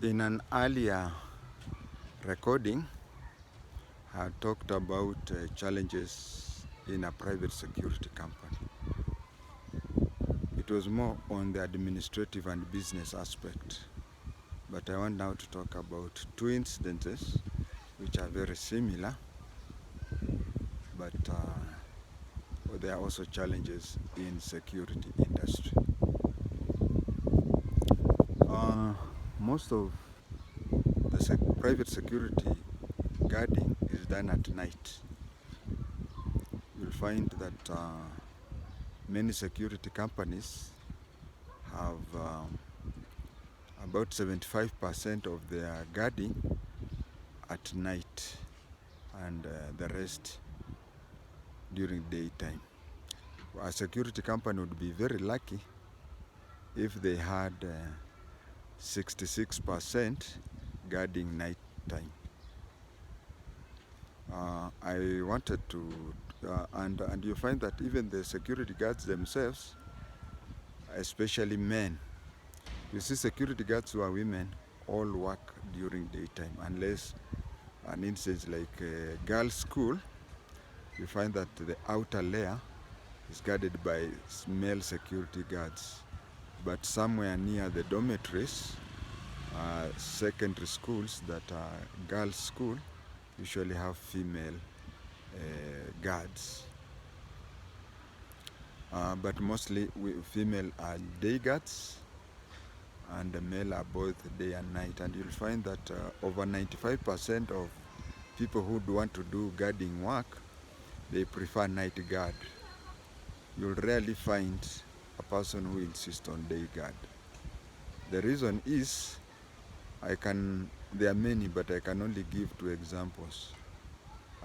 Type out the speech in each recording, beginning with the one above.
In an earlier recording, I talked about challenges in a private security company. It was more on the administrative and business aspect. But I want now to talk about two incidences which are very similar, but there are also challenges in security industry. Most of the private security guarding is done at night. You'll find that many security companies have about 75% of their guarding at night and the rest during daytime. A security company would be very lucky if they had 66% guarding night time. I wanted to, and you find that even the security guards themselves, especially men, you see security guards who are women all work during daytime, unless an instance like a girls' school, you find that the outer layer is guarded by male security guards. But somewhere near the dormitories, secondary schools that are girls' school, usually have female guards. But mostly female are day guards and the male are both day and night. And you'll find that over 95% of people who want to do guarding work, they prefer night guard. You'll rarely find a person who insists on day guard. The reason is, there are many, but I can only give two examples.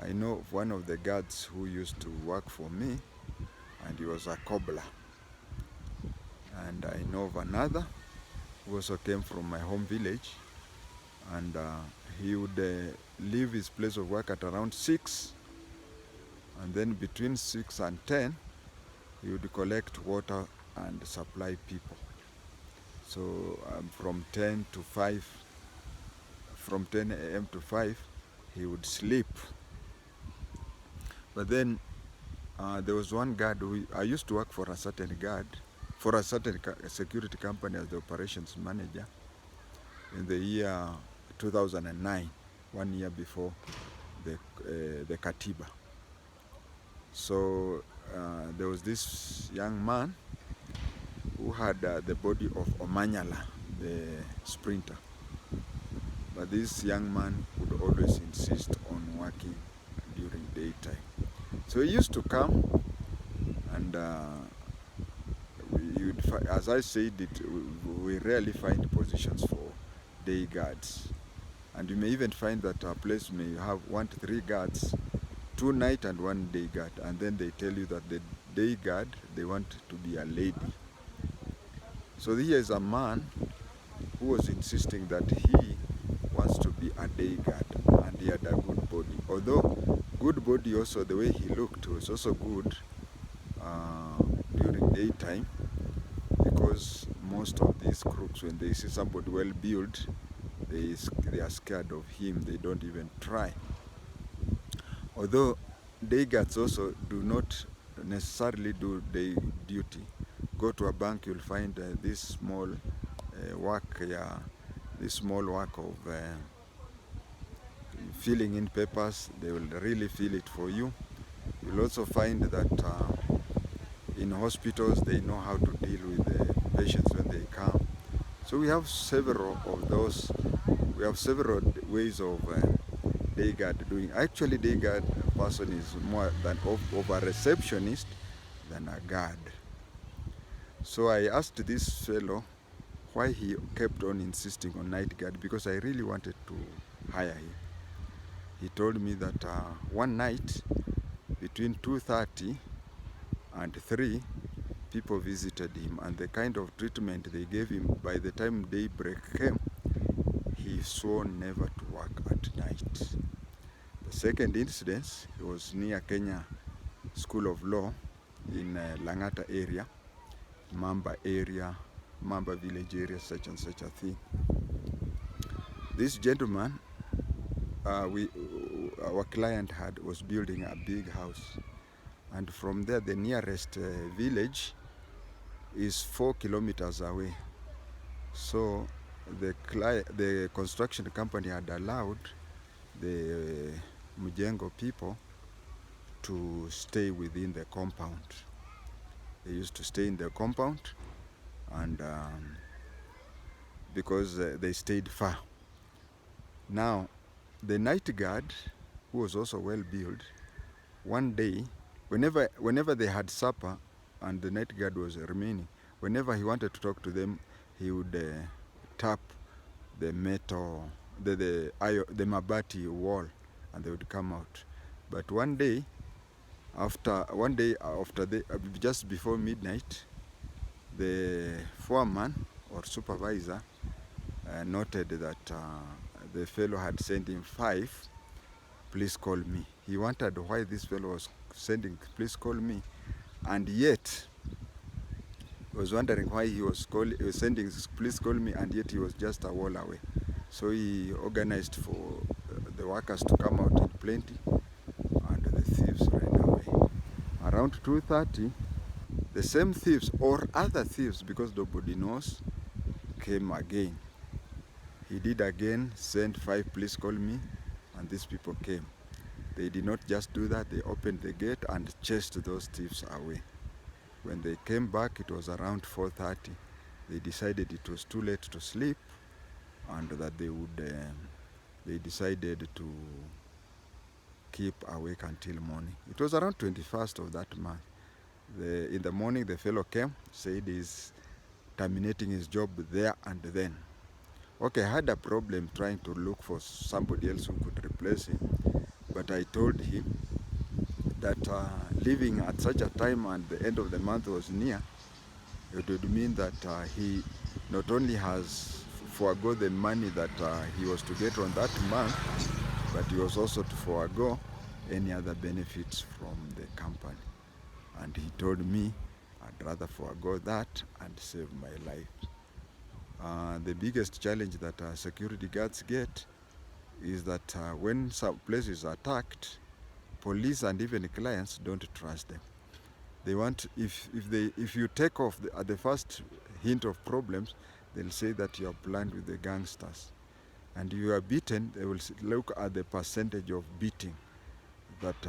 I know of one of the guards who used to work for me, and he was a cobbler. And I know of another who also came from my home village, and he would leave his place of work at around 6, and then between 6 and 10, he would collect water and supply people. So from 10 to 5, from 10 a.m. to 5, he would sleep. But then there was one guard I used to work for a certain guard, for a certain security company as the operations manager in the year 2009, 1 year before the Katiba. So there was this young man who had the body of Omanyala, the sprinter. But this young man would always insist on working during daytime. So he used to come, and as I said, we rarely find positions for day guards. And you may even find that our place may have 1 to 3 guards, 2 night and 1 day guard. And then they tell you that the day guard, they want to be a lady. So here is a man who was insisting that he wants to be a day guard, and he had a good body. Although good body also, the way he looked was also good during daytime, because most of these crooks, when they see somebody well built, they are scared of him. They don't even try. Although day guards also do not necessarily do day duty. Go to a bank, you'll find this small work of filling in papers. They will really fill it for you. You'll also find that in hospitals, they know how to deal with the patients when they come. So we have several of those. We have several ways of day guard doing. Actually, day guard person is more than of a receptionist than a guard. So I asked this fellow why he kept on insisting on night guard, because I really wanted to hire him. He told me that one night between 2:30 and 3, people visited him, and the kind of treatment they gave him, by the time daybreak came, he swore never to work at night. The second incident was near Kenya School of Law in Langata area, Mamba village area, such and such a thing. This gentleman, our client was building a big house, and from there the nearest village is 4 kilometers away. So the construction company had allowed the Mujengo people to stay within the compound. They used to stay in the compound, and because they stayed far. Now, the night guard, who was also well built, one day, whenever they had supper and the night guard was remaining, whenever he wanted to talk to them, he would tap the metal, the mabati wall, and they would come out. But one day after just before midnight, the foreman or supervisor noted that the fellow had sent him 5, please call me. He wondered why this fellow was sending, please call me, and yet was wondering why he was sending, please call me, and yet he was just a wall away. So he organized for the workers to come out in plenty, and the thieves ran away. Around 2:30, the same thieves or other thieves, because nobody knows, came again. He did again send 5, please call me, and these people came. They did not just do that, they opened the gate and chased those thieves away. When they came back, it was around 4:30. They decided it was too late to sleep, and that they decided to keep awake until morning. It was around 21st of that month. In the morning, the fellow came, said he's terminating his job there and then. Okay, I had a problem trying to look for somebody else who could replace him, but I told him that leaving at such a time and the end of the month was near, it would mean that he not only has forego the money that he was to get on that month, but he was also to forego any other benefits from the company. And he told me I'd rather forego that and save my life. The biggest challenge that security guards get is that when some place is attacked, police and even clients don't trust them. They want, if you take off at the first hint of problems, they'll say that you are planned with the gangsters. And you are beaten, they will look at the percentage of beating that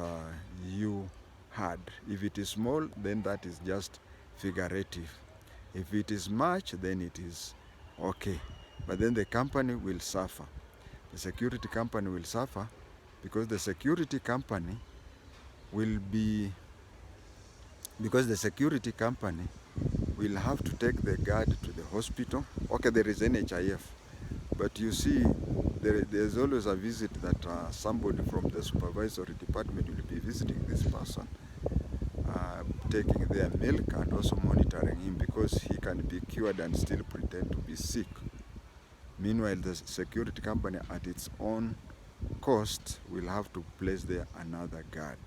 you had. If it is small, then that is just figurative. If it is much, then it is okay. But then the company will suffer. The security company will suffer because the security company will have to take the guard to the hospital. Okay, there is NHIF, but you see, there's always a visit that somebody from the supervisory department will be visiting this person, taking their milk and also monitoring him, because he can be cured and still pretend to be sick. Meanwhile, the security company at its own cost will have to place there another guard.